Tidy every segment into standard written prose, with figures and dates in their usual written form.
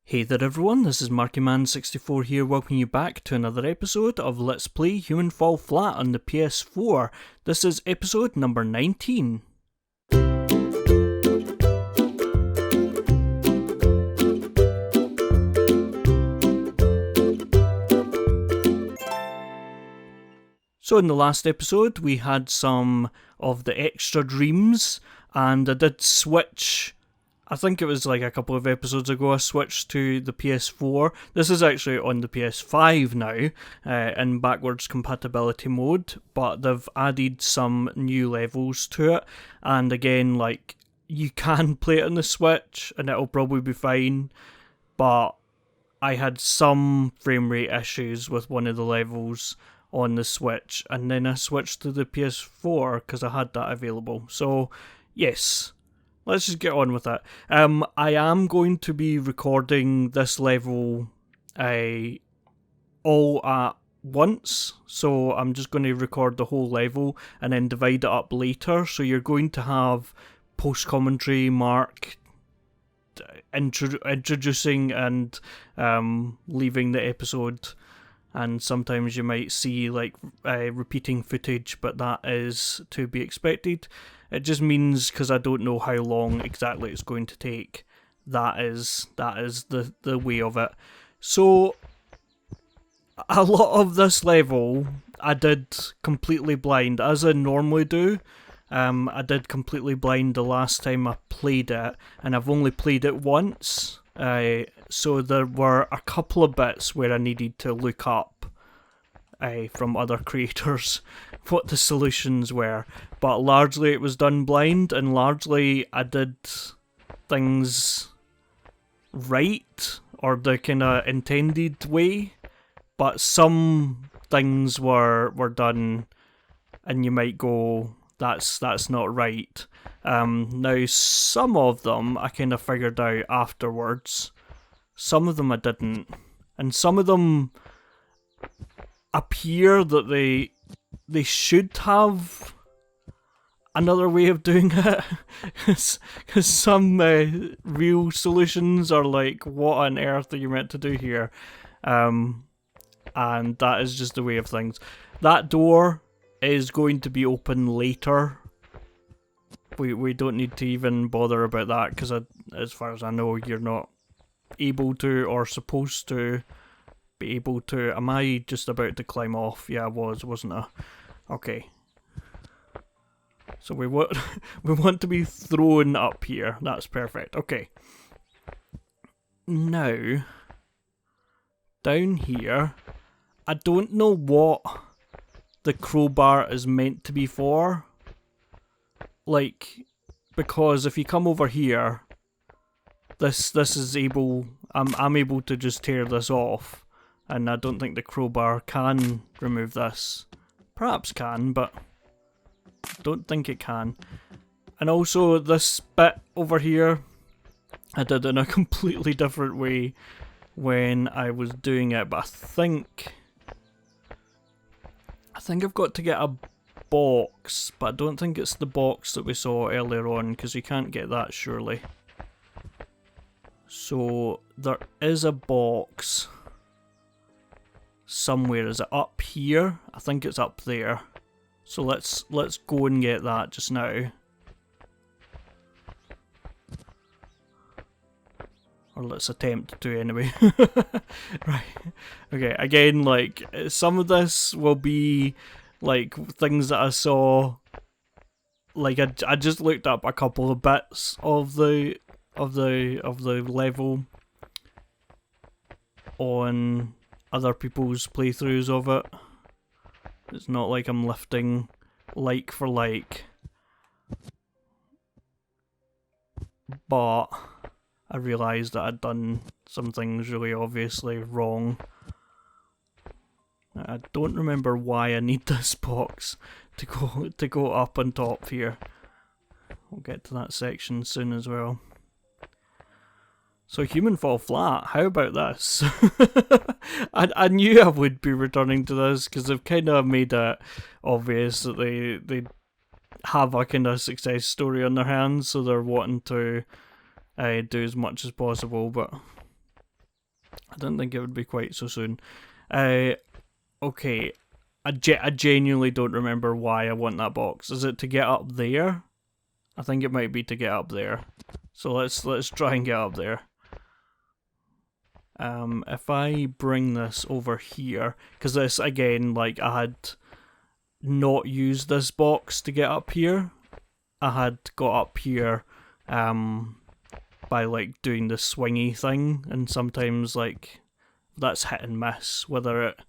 Hey there everyone, this is MarkyMan64 here, welcoming you back to another episode of Let's Play Human Fall Flat on the PS4. This is episode number 19. So in the last episode we had some of the extra dreams, and I did switch. I think it was like a couple of episodes ago I switched to the PS4. This is actually on the PS5 now, in backwards compatibility mode, but they've added some new levels to it, and again, like, you can play it on the Switch and it'll probably be fine, but I had some frame rate issues with one of the levels on the Switch, and then I switched to the PS4 because I had that available. So, yes. Let's just get on with it. I am going to be recording this level all at once, so I'm just going to record the whole level and then divide it up later, so you're going to have post-commentary Mark introducing and leaving the episode, and sometimes you might see like repeating footage, but that is to be expected. It just means, because I don't know how long exactly it's going to take, that is the way of it. So, a lot of this level I did completely blind, as I normally do. I did completely blind the last time I played it, and I've only played it once. So there were a couple of bits where I needed to look up from other creators what the solutions were, but largely it was done blind, and largely I did things right, or the kind of intended way, but some things were done and you might go, that's not right. Now some of them I kind of figured out afterwards, some of them I didn't, and some of them appear that they should have another way of doing it, because some real solutions are like, what on earth are you meant to do here? And that is just the way of things. That door is going to be open later. We don't need to even bother about that, because as far as I know, you're not able to or supposed to be able to. Am I just about to climb off? Yeah, I wasn't I? Okay. So we want to be thrown up here. That's perfect. Okay. Now, down here, I don't know what the crowbar is meant to be for. Like, because if you come over here, this is able. I'm able to just tear this off. And I don't think the crowbar can remove this. Perhaps can, but don't think it can. And also this bit over here, I did in a completely different way when I was doing it, but I think I've got to get a box, but I don't think it's the box that we saw earlier on, because you can't get that surely. So there is a box somewhere. Is it up here? I think it's up there. So let's go and get that just now. Or let's attempt to anyway. Right. Okay, again, like, some of this will be like things that I saw. Like, I just looked up a couple of bits of the level on other people's playthroughs of it. It's not like I'm lifting like for like, but I realised that I'd done some things really obviously wrong. I don't remember why I need this box to go up on top here. We'll get to that section soon as well. So Human Fall Flat, how about this? I knew I would be returning to this, because they've kind of made it obvious that they have a kind of success story on their hands, so they're wanting to do as much as possible, but I don't think it would be quite so soon. Okay, I genuinely don't remember why I want that box. Is it to get up there? I think it might be to get up there. So let's try and get up there. If I bring this over here, because this again, like I had not used this box to get up here. I had got up here by like doing the swingy thing, and sometimes like that's hit and miss whether it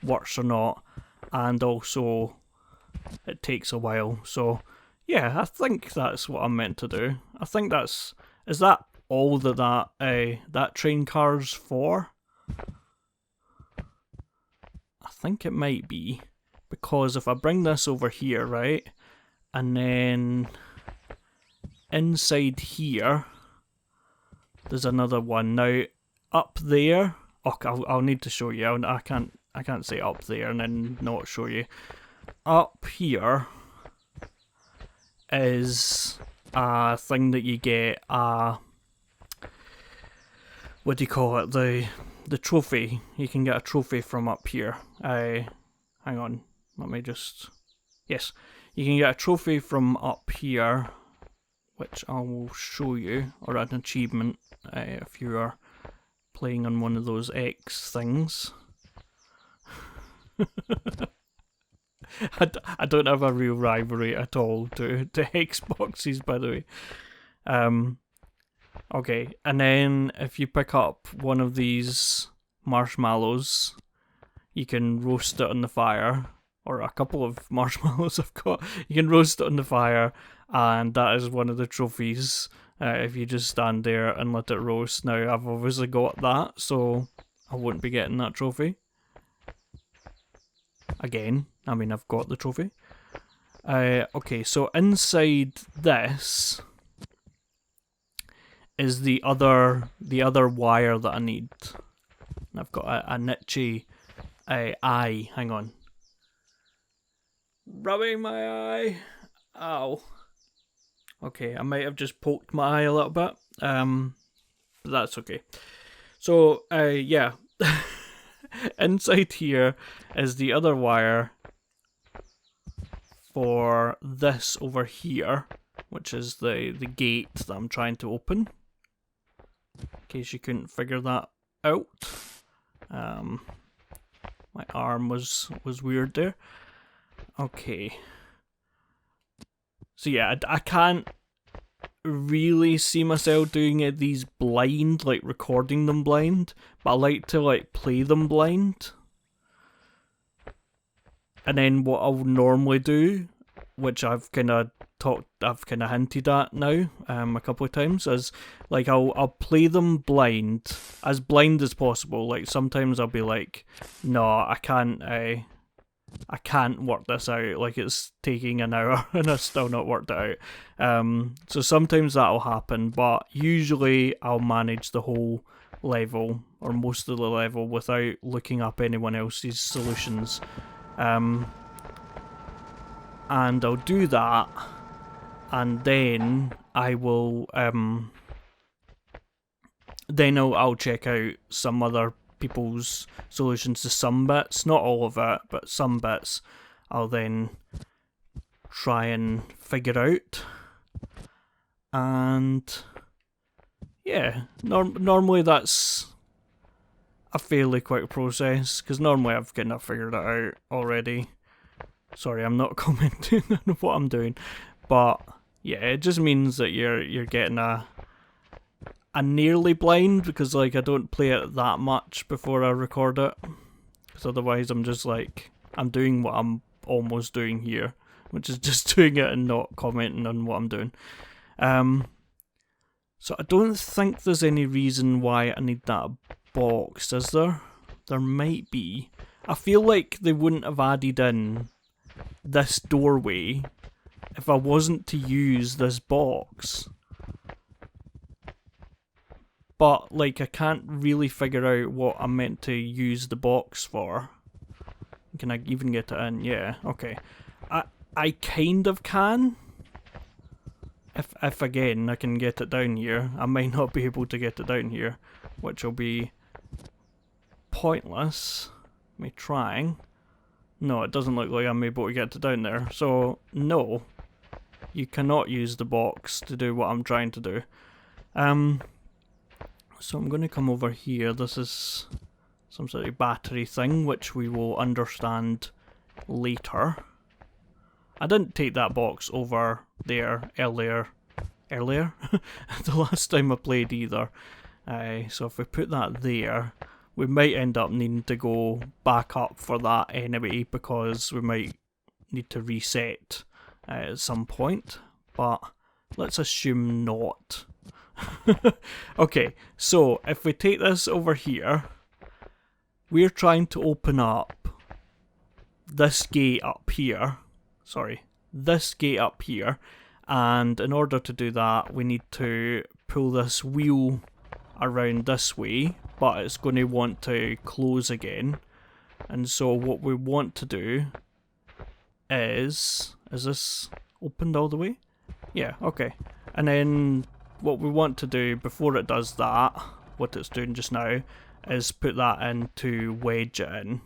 works or not, and also it takes a while. So yeah, I think that's what I'm meant to do. I think is that all that train car's for? I think it might be, because if I bring this over here, right, and then inside here there's another one. Now up there, I'll need to show you. I can't say up there and then not show you. Up here is a thing that you get, what do you call it, the trophy. You can get a trophy from up here. Hang on, let me just, yes, you can get a trophy from up here, which I will show you, or an achievement if you are playing on one of those X things. I don't have a real rivalry at all to Xboxes, by the way. Okay, and then if you pick up one of these marshmallows, you can roast it on the fire, or a couple of marshmallows I've got. You can roast it on the fire, and that is one of the trophies. If you just stand there and let it roast. Now I've obviously got that, so I won't be getting that trophy. Again, I mean, I've got the trophy. Okay, so inside this is the other wire that I need. And I've got a nitchy eye. Hang on. Rubbing my eye. Ow. Okay, I might have just poked my eye a little bit. But that's okay. So, yeah. Inside here is the other wire for this over here, which is the gate that I'm trying to open. In case you couldn't figure that out. My arm was weird there. Okay. So yeah, I can't really see myself doing these blind, like recording them blind, but I like to like play them blind. And then what I'll normally do, which I've kind of hinted at now a couple of times, is like I'll play them blind as possible. Like sometimes I'll be like, no, I can't work this out, like it's taking an hour and I've still not worked it out. So sometimes that'll happen, but usually I'll manage the whole level, or most of the level, without looking up anyone else's solutions. And I'll do that, and then I will, then I'll check out some other people's solutions to some bits, not all of it, but some bits I'll then try and figure out. And yeah, normally that's a fairly quick process, because normally I've kind of figured it out already. Sorry, I'm not commenting on what I'm doing, but yeah, it just means that you're getting a nearly blind, because like I don't play it that much before I record it, because otherwise I'm just like, I'm doing what I'm almost doing here, which is just doing it and not commenting on what I'm doing. So I don't think there's any reason why I need that box, is there? There might be. I feel like they wouldn't have added in this doorway if I wasn't to use this box. But, like, I can't really figure out what I'm meant to use the box for. Can I even get it in? Yeah, okay. I kind of can. If again, I can get it down here. I might not be able to get it down here, which will be pointless me trying. No, it doesn't look like I'm able to get to down there. So, no. You cannot use the box to do what I'm trying to do. So I'm going to come over here. This is some sort of battery thing, which we will understand later. I didn't take that box over there earlier the last time I played either. So if we put that there, we might end up needing to go back up for that anyway, because we might need to reset at some point, but let's assume not. Okay, so if we take this over here, we're trying to open up this gate up here. Sorry, this gate up here, and in order to do that we need to pull this wheel around this way, but it's going to want to close again. And so what we want to do is this opened all the way? Yeah, okay. And then what we want to do before it does that, what it's doing just now, is put that in to wedge it in.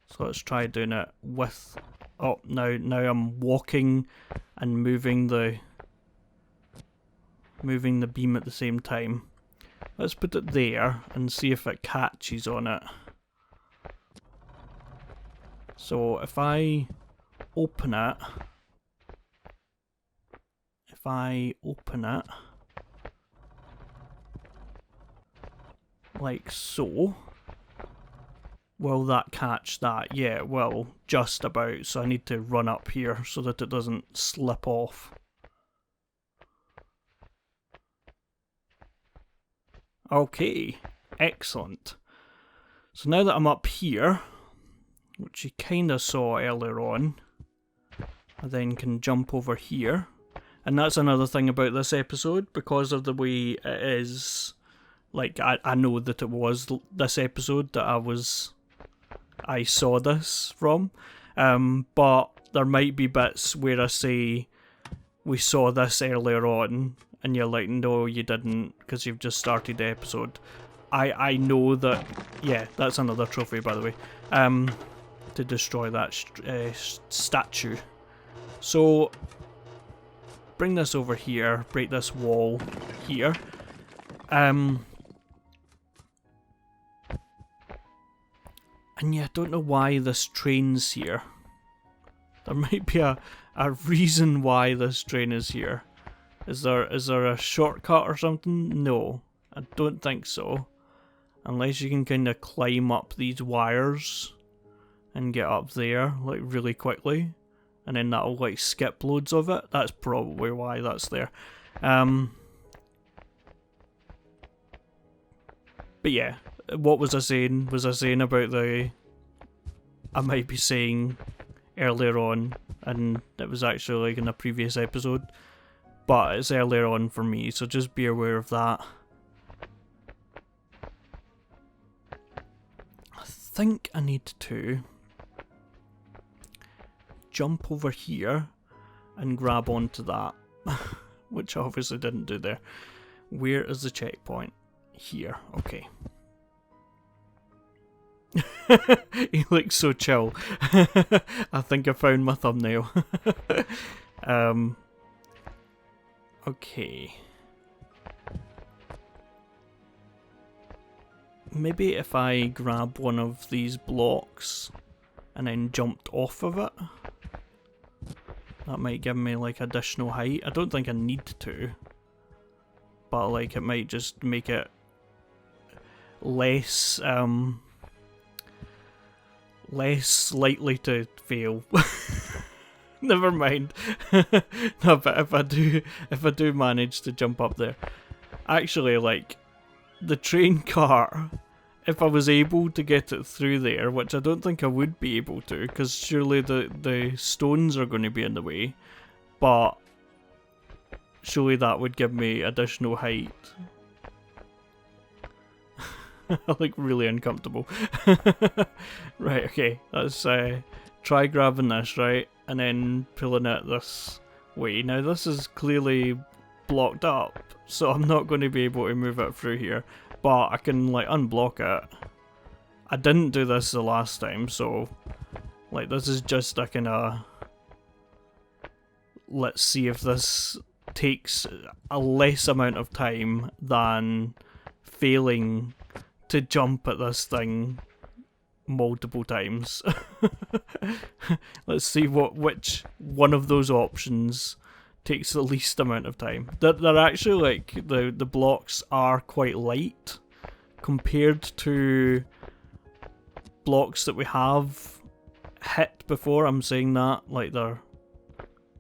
So let's try doing it with... Oh, now I'm walking and moving the beam at the same time. Let's put it there and see if it catches on it. So if I open it, like so, will that catch that? Yeah, it will, just about. So I need to run up here so that it doesn't slip off. Okay, excellent. So now that I'm up here, which you kind of saw earlier on, I then can jump over here. And that's another thing about this episode, because of the way it is. Like, I know that it was this episode that I saw this from, but there might be bits where I say we saw this earlier on, and you're like, no, you didn't, because you've just started the episode. I know that, yeah, that's another trophy, by the way, to destroy that statue. So, bring this over here, break this wall here. And yeah, I don't know why this train's here. There might be a reason why this train is here. Is there a shortcut or something? No, I don't think so. Unless you can kind of climb up these wires and get up there, like, really quickly. And then that'll, like, skip loads of it. That's probably why that's there. But yeah, what was I saying? Was I saying about I might be saying earlier on, and it was actually like in a previous episode, but it's earlier on for me, so just be aware of that. I think I need to jump over here and grab onto that, which I obviously didn't do there. Where is the checkpoint? Here, okay. He looks so chill. I think I found my thumbnail. Okay. Maybe if I grab one of these blocks and then jumped off of it, that might give me like additional height. I don't think I need to, but like it might just make it less less likely to fail. Never mind. No, but if I do manage to jump up there, actually, like, the train car, if I was able to get it through there, which I don't think I would be able to, because surely the stones are going to be in the way, but surely that would give me additional height. I look really uncomfortable. Right, okay, let's try grabbing this, right, and then pulling it this way. Now this is clearly blocked up, so I'm not going to be able to move it through here, but I can like unblock it I didn't do this the last time, so like this is just a kind of, let's see if this takes a less amount of time than failing to jump at this thing multiple times. Let's see which one of those options takes the least amount of time. They're actually like, the blocks are quite light compared to blocks that we have hit before. I'm saying that like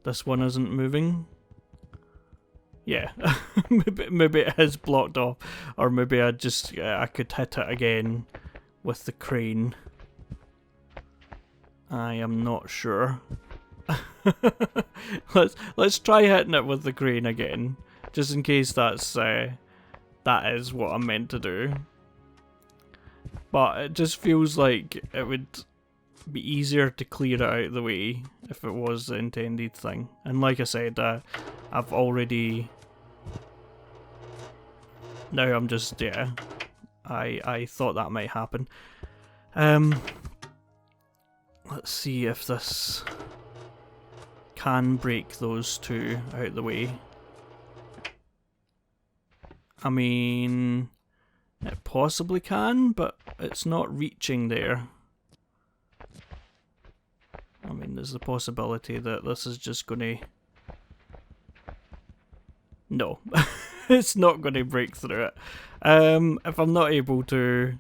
this one isn't moving. Yeah, maybe it is blocked off, or maybe I could hit it again with the crane. I am not sure. let's try hitting it with the crane again, just in case that is what I'm meant to do. But it just feels like it would be easier to clear it out of the way if it was the intended thing. And like I said, I've already... Now I'm just, yeah, I thought that might happen. Let's see if this can break those two out of the way. I mean, it possibly can, but it's not reaching there. I mean, there's the possibility that this is just gonna... No. It's not gonna break through it. If I'm not able to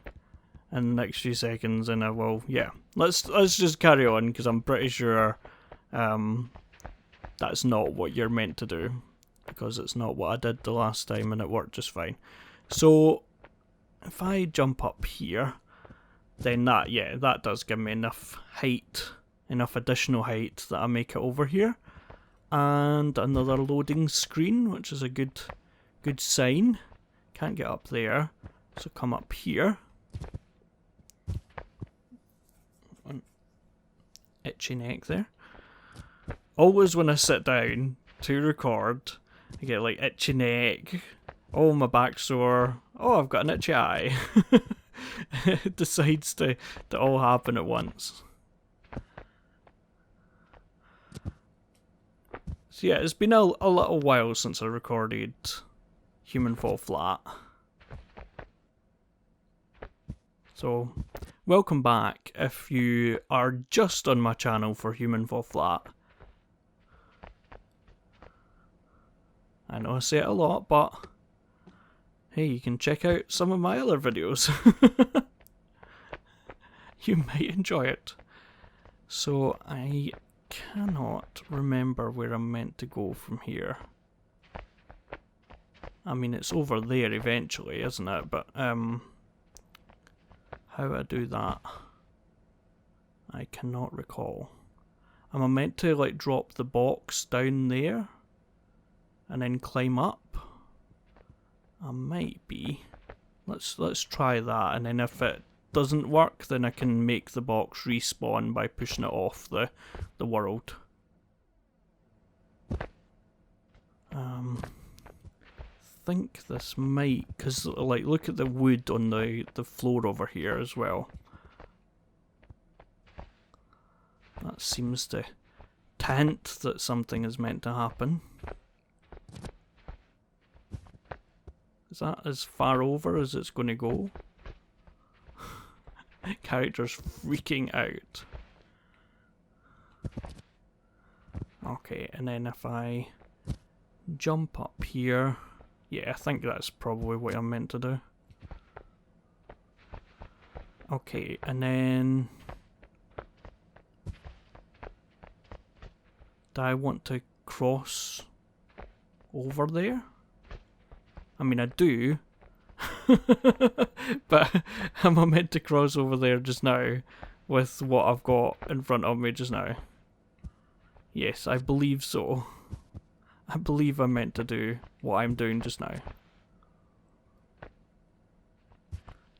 in the next few seconds, then I will. Yeah, let's just carry on, because I'm pretty sure that's not what you're meant to do, because it's not what I did the last time and it worked just fine. So if I jump up here, then that does give me enough height, enough additional height that I make it over here. And another loading screen, which is a good sign. Can't get up there, so come up here. Itchy neck there. Always when I sit down to record, I get like itchy neck. Oh, my back's sore. Oh, I've got an itchy eye. It decides to all happen at once. So yeah, it's been a little while since I recorded Human Fall Flat. So, welcome back if you are just on my channel for Human Fall Flat. I know I say it a lot, but hey, you can check out some of my other videos. You might enjoy it. So, I cannot remember where I'm meant to go from here. I mean, it's over there eventually, isn't it? But how I do that, I cannot recall. Am I meant to like drop the box down there and then climb up? I might be. Let's try that, and then if it doesn't work, then I can make the box respawn by pushing it off the world. I think this might, because like look at the wood on the floor over here as well. That seems to hint that something is meant to happen. Is that as far over as it's going to go? Character's freaking out. Okay, and then if I jump up here, yeah, I think that's probably what I'm meant to do. Okay, and then do I want to cross over there? I mean, I do. But am I meant to cross over there just now with what I've got in front of me just now? Yes, I believe so. I believe I'm meant to do what I'm doing just now.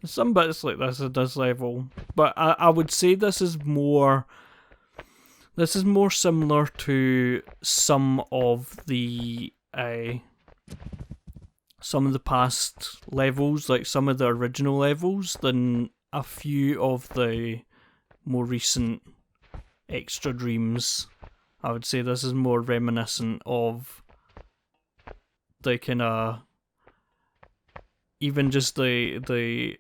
Some bits like this at this level, but I would say this is more similar to some of the past levels, like some of the original levels, than a few of the more recent extra dreams, I would say this is more reminiscent of the kind of, even just the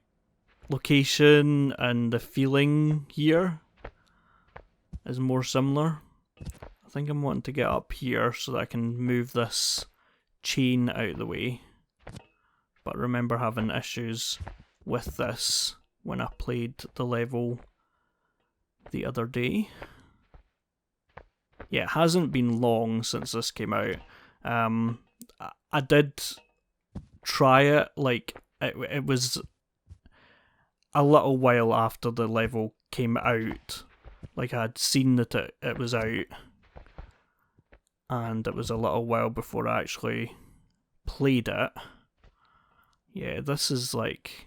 location and the feeling here is more similar. I think I'm wanting to get up here so that I can move this chain out of the way. But I remember having issues with this when I played the level the other day. Yeah, it hasn't been long since this came out. I did try it, like, it was a little while after the level came out. Like, I had seen that it was out, and it was a little while before I actually played it. Yeah, this is like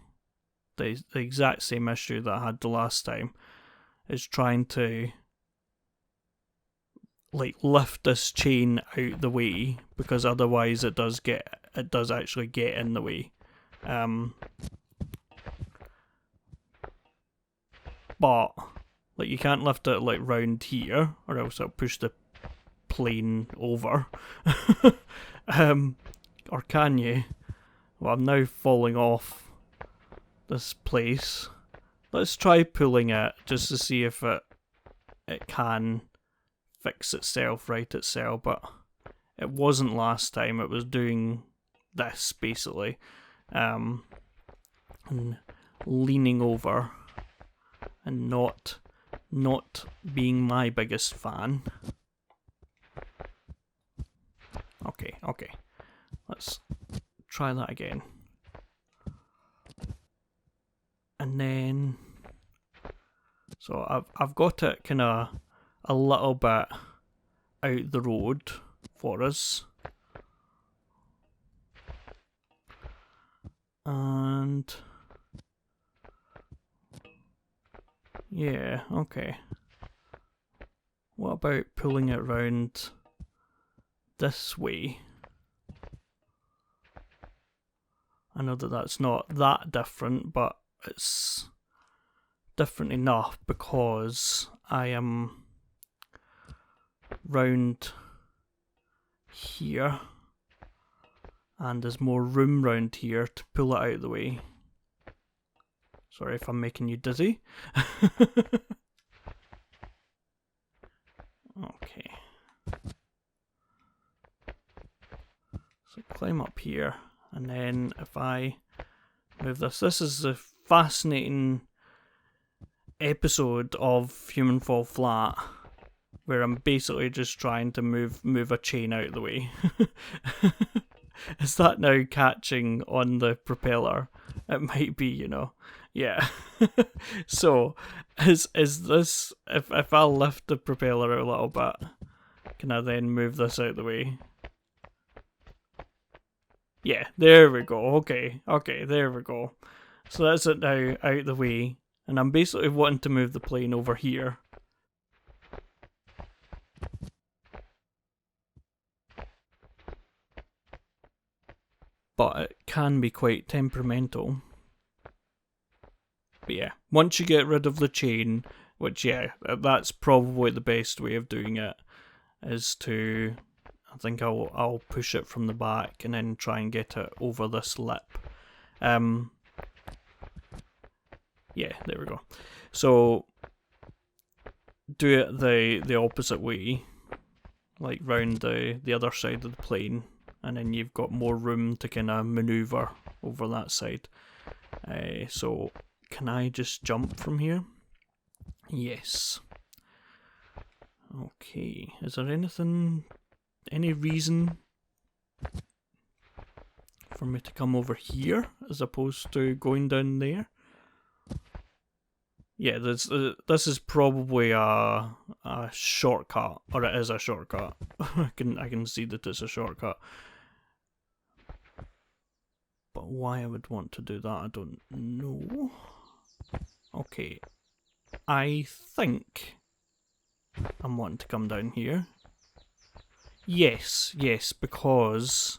the exact same issue that I had the last time, is trying to like lift this chain out the way, because otherwise it does actually get in the way. But like, you can't lift it like round here, or else it'll push the plane over. Or can you? Well, I'm now falling off this place. Let's try pulling it just to see if it can fix itself, right itself, but it wasn't last time. It was doing this basically, and leaning over and not being my biggest fan. Okay, let's try that again. And then, so I've got it kind of a little bit out the road for us. And yeah, okay. What about pulling it round this way? I know that that's not that different, but it's different enough because I am round here and there's more room round here to pull it out of the way. Sorry if I'm making you dizzy. Okay. So climb up here, and then if I move this is a fascinating episode of Human Fall Flat, where I'm basically just trying to move a chain out of the way. Is that now catching on the propeller? It might be, you know. Yeah. So, is this, if I lift the propeller a little bit, can I then move this out of the way? Yeah, there we go. Okay, there we go. So that's it now out of the way, and I'm basically wanting to move the plane over here. But it can be quite temperamental. But yeah, once you get rid of the chain, which yeah, that's probably the best way of doing it, is to, I think I'll push it from the back and then try and get it over this lip. Yeah, there we go. So do it the opposite way, like round the other side of the plane, and then you've got more room to kind of maneuver over that side. So can I just jump from here? Yes. Okay, is there any reason for me to come over here as opposed to going down there? Yeah, this is probably a shortcut, or it is a shortcut. I can see that it's a shortcut. But why I would want to do that, I don't know. Okay, I think I'm wanting to come down here. Yes, because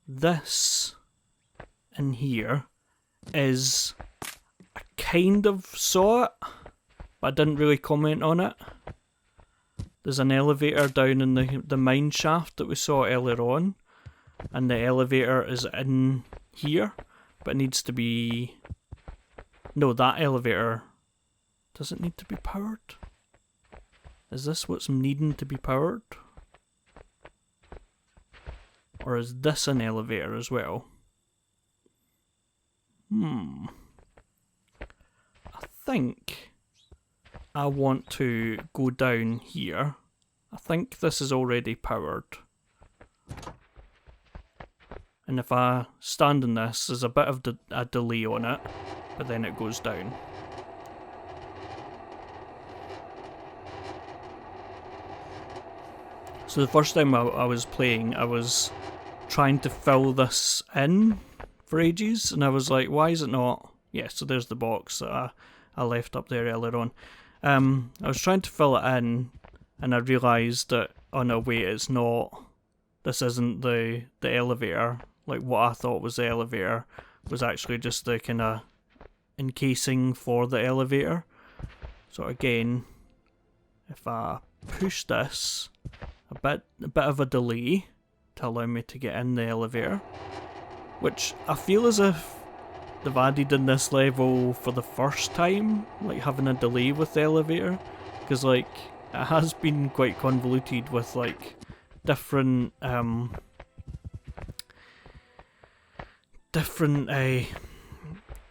this in here is I kind of saw it, but I didn't really comment on it. There's an elevator down in the mine shaft that we saw earlier on, and the elevator is in here, but it needs to be... No, that elevator doesn't need to be powered. Is this what's needing to be powered? Or is this an elevator as well? I think I want to go down here. I think this is already powered. And if I stand in this, there's a bit of a delay on it, but then it goes down. So the first time I was playing, I was trying to fill this in for ages, and I was like, why is it not? Yeah, so there's the box that I left up there earlier on. I was trying to fill it in, and I realised that, oh no, wait, it's not. This isn't the elevator. Like, what I thought was the elevator was actually just the kind of encasing for the elevator. So again, if I push this, a bit of a delay to allow me to get in the elevator, which I feel as if they've added in this level for the first time, like having a delay with the elevator, because like it has been quite convoluted with like different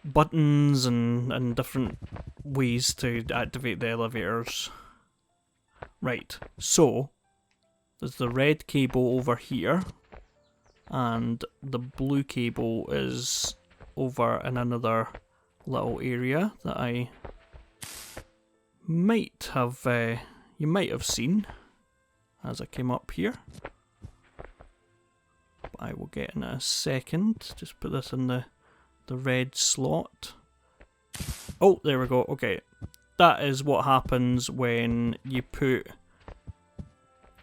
buttons and different ways to activate the elevators. Right, so there's the red cable over here, and the blue cable is over in another little area that I might have, you might have seen as I came up here. But I will get in a second. Just put this in the red slot. Oh, there we go. Okay, that is what happens when you put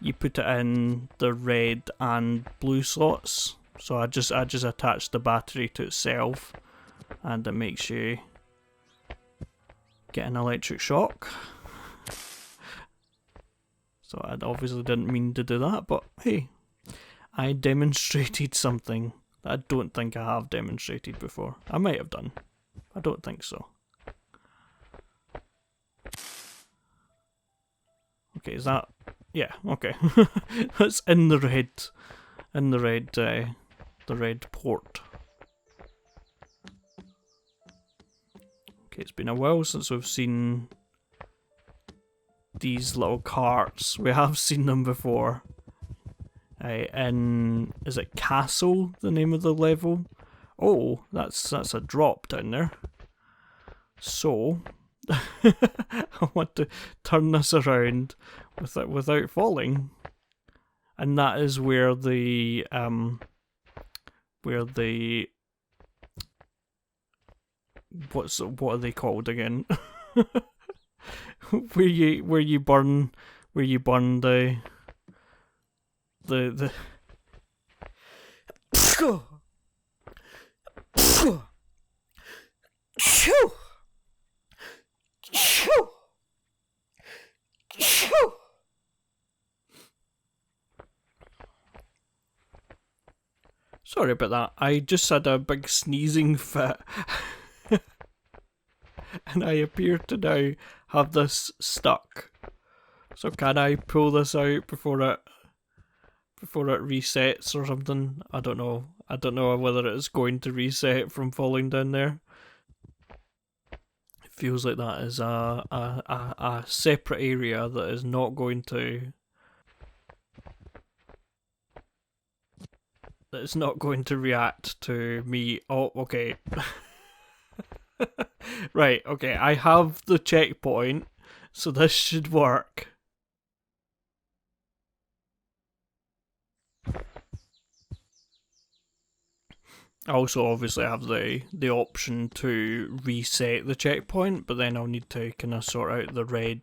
it in the red and blue slots. So I just attach the battery to itself, and it makes you get an electric shock. So I obviously didn't mean to do that, but hey, I demonstrated something that I don't think I have demonstrated before. I might have done. I don't think so. Okay, is that... Yeah, okay. That's in the red port. Okay, it's been a while since we've seen these little carts. We have seen them before. In, is it Castle, the name of the level? Oh, that's a drop down there. So I want to turn this around without falling, and that is where the what are they called again? where you burn the Sorry about that. I just had a big sneezing fit. And I appear to now have this stuck. So can I pull this out before it resets or something? I don't know. I don't know whether it's going to reset from falling down there. It feels like that is a separate area that is not going to... that is not going to react to me. Oh, okay. Right, okay, I have the checkpoint, so this should work. I also obviously have the option to reset the checkpoint, but then I'll need to kind of sort out the red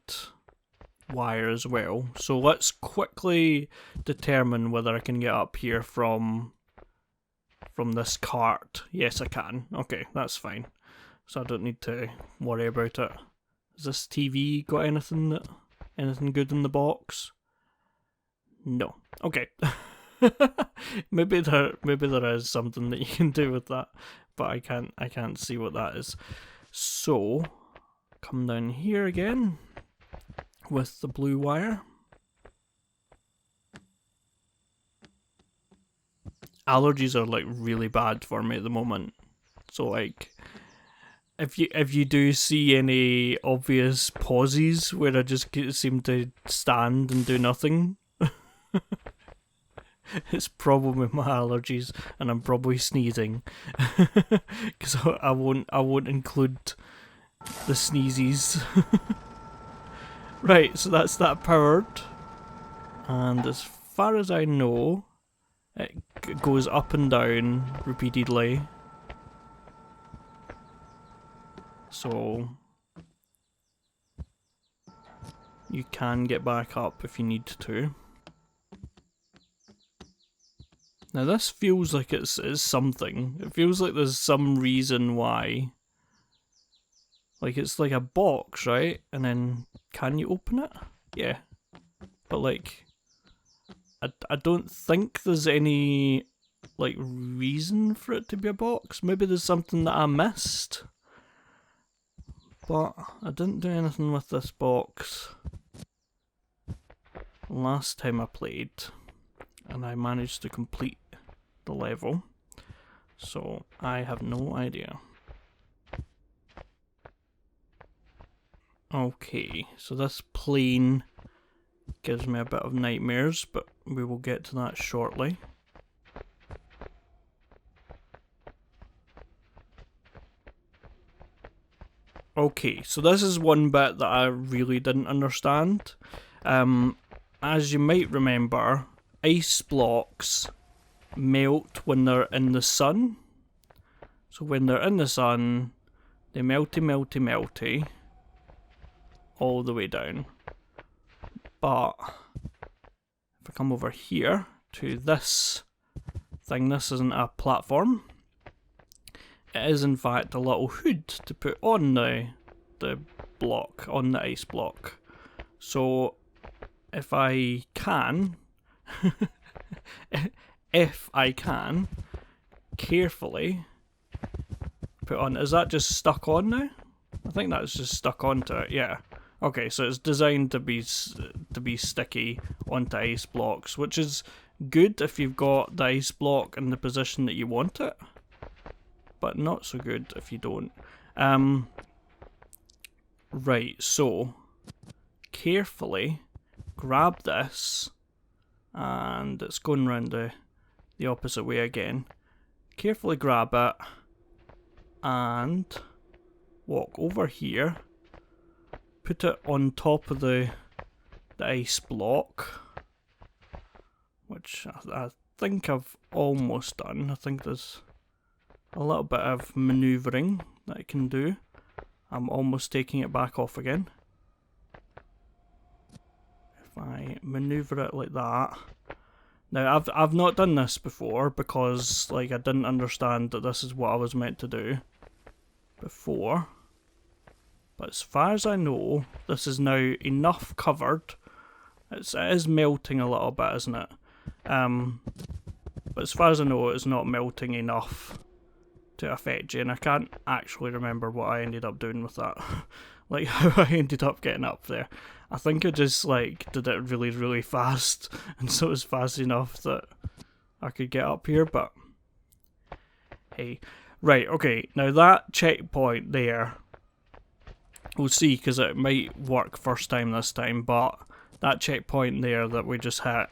wire as well. So let's quickly determine whether I can get up here from from this cart. Yes, I can. Okay, that's fine. So I don't need to worry about it. Has this TV got anything good in the box? No. Okay. maybe there is something that you can do with that, but I can't see what that is. So come down here again with the blue wire. Allergies are like really bad for me at the moment. So like if you do see any obvious pauses where I just seem to stand and do nothing, it's probably my allergies, and I'm probably sneezing. Because I won't include the sneezes. Right, so that's that powered, and as far as I know, it goes up and down repeatedly. So you can get back up if you need to. Now this feels like it's something. It feels like there's some reason why. Like it's like a box, right? And then can you open it? Yeah. But like I don't think there's any like reason for it to be a box. Maybe there's something that I missed. But I didn't do anything with this box last time I played, and I managed to complete the level, so I have no idea. Okay, so this plane gives me a bit of nightmares, but we will get to that shortly. Okay, so this is one bit that I really didn't understand. As you might remember, ice blocks melt when they're in the sun. So when they're in the sun, they melty all the way down. But if I come over here to this thing, this isn't a platform. It is in fact a little hood to put on the block, on the ice block. So if I can, carefully put on, is that just stuck on now? I think that's just stuck onto it, yeah. Okay, so it's designed to be sticky onto ice blocks, which is good if you've got the ice block in the position that you want it, but not so good if you don't. Right, so carefully grab this, and it's going round the opposite way again. Carefully grab it and walk over here, put it on top of the ice block, which I think I've almost done. I think there's a little bit of manoeuvring that I can do. I'm almost taking it back off again. If I manoeuvre it like that. Now I've not done this before because like I didn't understand that this is what I was meant to do before. But as far as I know, this is now enough covered. It is melting a little bit, isn't it? But as far as I know, it's not melting enough to affect you, and I can't actually remember what I ended up doing with that. Like how I ended up getting up there. I think I just like did it really, really fast, and so it was fast enough that I could get up here, but hey. Right, okay, now that checkpoint there, we'll see, because it might work first time this time, but that checkpoint there that we just hit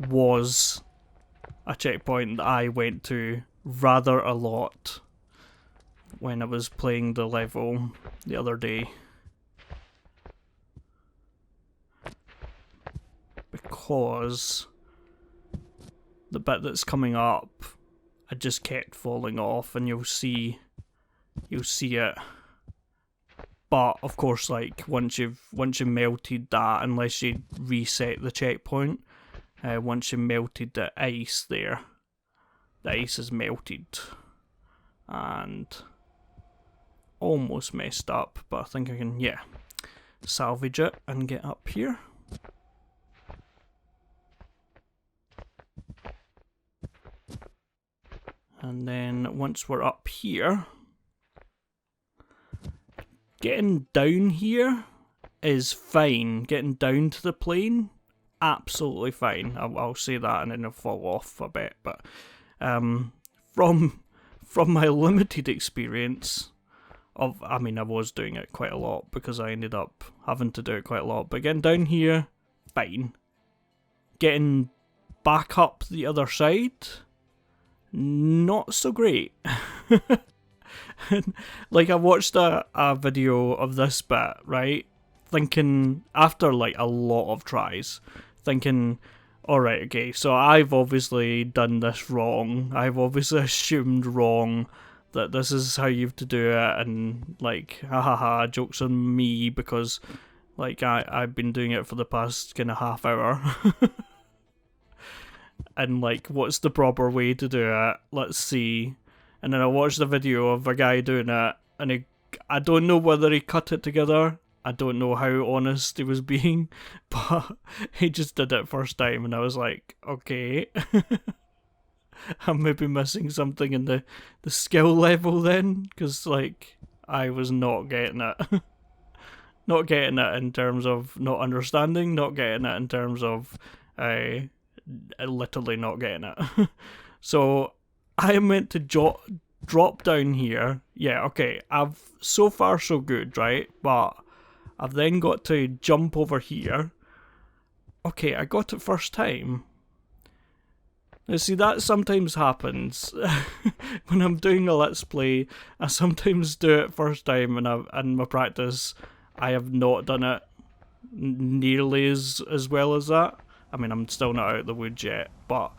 was a checkpoint that I went to rather a lot when I was playing the level the other day. Because the bit that's coming up, I just kept falling off, and you'll see it. But of course, like once you've melted that, unless you reset the checkpoint, once you melted the ice there, the ice is melted and almost messed up, but I think I can, yeah, salvage it and get up here. And then once we're up here, getting down here is fine. Getting down to the plane, absolutely fine. I'll say that and then it'll fall off a bit. But from my limited experience of, I mean, I was doing it quite a lot because I ended up having to do it quite a lot. But getting down here, fine. Getting back up the other side, not so great. Like, I watched a video of this bit, right? Thinking, after like a lot of tries, thinking, alright, okay, so I've obviously done this wrong. I've obviously assumed wrong that this is how you have to do it, and like, hahaha, joke's on me because like I've been doing it for the past kind of half hour. And like, what's the proper way to do it? Let's see. And then I watched the video of a guy doing it, and I don't know whether he cut it together. I don't know how honest he was being, but he just did it first time, and I was like, okay. I'm maybe missing something in the skill level then, because like, I was not getting it. Not getting it in terms of not understanding, not getting it in terms of literally not getting it. So I am meant to drop down here. Yeah, okay, I've so far so good, right? But I've then got to jump over here. Okay, I got it first time. Now see, that sometimes happens. When I'm doing a Let's Play, I sometimes do it first time, and in my practice, I have not done it nearly as well as that. I mean, I'm still not out of the woods yet, but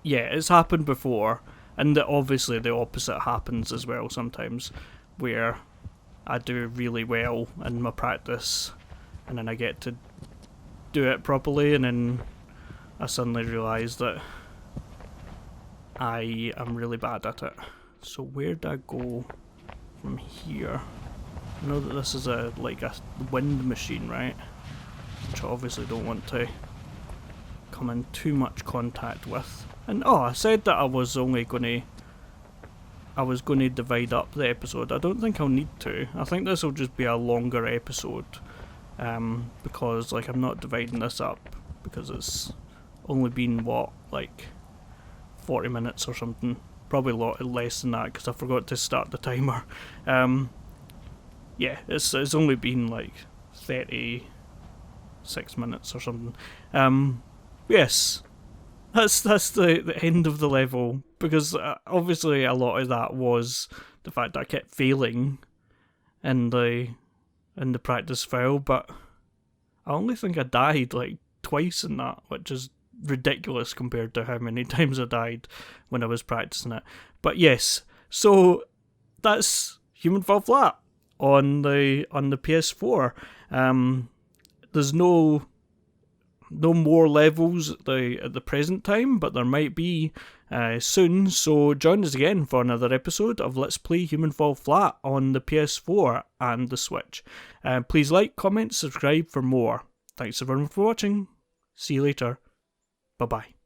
yeah, it's happened before, and obviously the opposite happens as well sometimes, where I do really well in my practice, and then I get to do it properly, and then I suddenly realise that I am really bad at it. So where do I go from here? I know that this is like a wind machine, right? Which I obviously don't want to come in too much contact with. And oh, I said that I was going to divide up the episode. I don't think I'll need to. I think this will just be a longer episode, because like, I'm not dividing this up because it's only been what, like 40 minutes or something. Probably a lot less than that because I forgot to start the timer. Yeah, it's only been like 36 minutes or something. Yes, that's the end of the level, because obviously a lot of that was the fact that I kept failing in the practice file, but I only think I died like twice in that, which is ridiculous compared to how many times I died when I was practicing it. But yes, so that's Human Fall Flat on the PS4. There's no more levels at the present time, but there might be soon, so join us again for another episode of Let's Play Human Fall Flat on the PS4 and the Switch. Please like, comment, subscribe for more. Thanks everyone for watching. See you later. Bye bye.